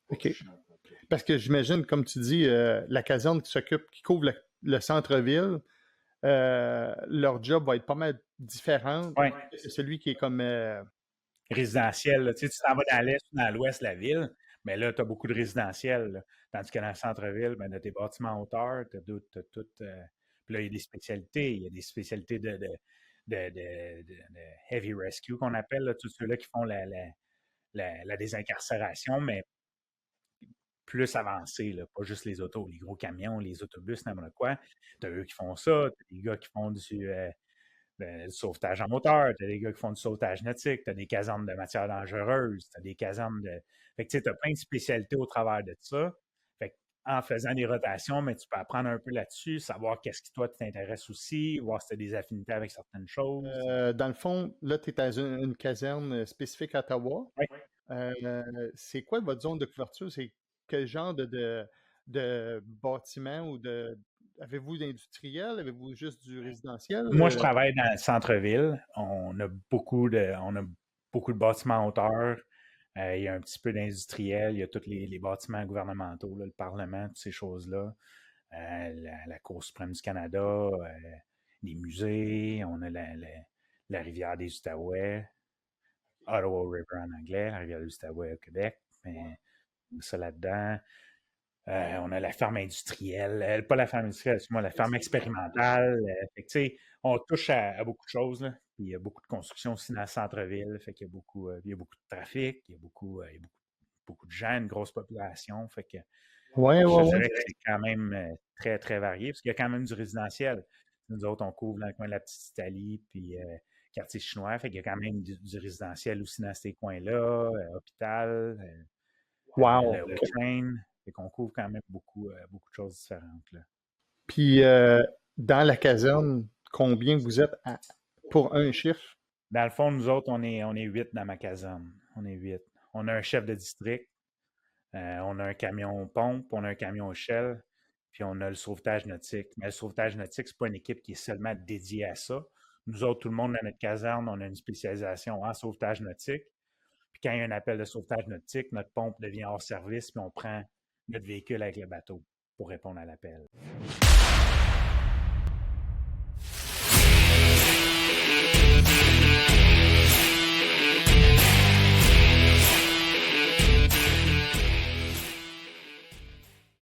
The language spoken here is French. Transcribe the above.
OK. Parce que j'imagine, comme tu dis, la caserne qui couvre le centre-ville, leur job va être pas mal différent Oui, que celui qui est comme... résidentiel. Là. Tu sais, tu t'en vas dans l'est ou dans l'ouest de la ville, mais là, tu as beaucoup de résidentiel. Là. Tandis que dans le centre-ville, ben, tu as des bâtiments en hauteur, tu as tout. Puis là, il y a des spécialités. Il y a des spécialités de heavy rescue qu'on appelle, là, tous ceux-là qui font la désincarcération, mais plus avancé, là, pas juste les autos, les gros camions, les autobus, n'importe quoi. Tu as eux qui font ça, tu as des gars qui font du sauvetage en moteur, tu as des gars qui font du sauvetage nautique, tu as des casernes de matières dangereuses, tu as des casernes de. Fait que tu as plein de spécialités au travers de ça. Fait que, en faisant des rotations, mais tu peux apprendre un peu là-dessus, savoir qu'est-ce qui toi t'intéresse aussi, voir si tu as des affinités avec certaines choses. dans le fond, là, tu es dans une caserne spécifique à Ottawa. Oui. C'est quoi votre zone de couverture? C'est quel genre de bâtiment ou de... Avez-vous d'industriel? Avez-vous juste du résidentiel? Moi, je travaille dans le centre-ville. On a beaucoup de bâtiments en hauteur. Il y a un petit peu d'industriel. Il y a tous les bâtiments gouvernementaux, là, le Parlement, toutes ces choses-là. La Cour suprême du Canada, les musées. On a la rivière des Outaouais, Ottawa River en anglais, la rivière des Outaouais au Québec. Mais ça là-dedans. On a la ferme industrielle, pas la ferme industrielle, excuse-moi, la ferme expérimentale. Fait que, tu sais, on touche à beaucoup de choses. Là. Puis il y a beaucoup de construction aussi dans le centre-ville. Fait qu'il y a beaucoup de trafic, il y a beaucoup de gens, une grosse population. Fait que Ouais, je ouais, te ouais. dirais que c'est quand même très, très varié, parce qu'il y a quand même du résidentiel. Nous autres, on couvre dans le coin de la Petite Italie, puis quartier chinois. Fait qu'il y a quand même du résidentiel aussi dans ces coins-là, hôpital, Wow. le train. Fait qu'on couvre quand même beaucoup de choses différentes. Là. Puis, dans la caserne, combien vous êtes pour un chiffre? Dans le fond, nous autres, on est 8 dans ma caserne. On est 8. On a un chef de district, on a un camion pompe, on a un camion échelle, puis on a le sauvetage nautique. Mais le sauvetage nautique, c'est pas une équipe qui est seulement dédiée à ça. Nous autres, tout le monde dans notre caserne, on a une spécialisation en sauvetage nautique. Puis quand il y a un appel de sauvetage nautique, notre pompe devient hors service, puis on prend notre véhicule avec le bateau pour répondre à l'appel.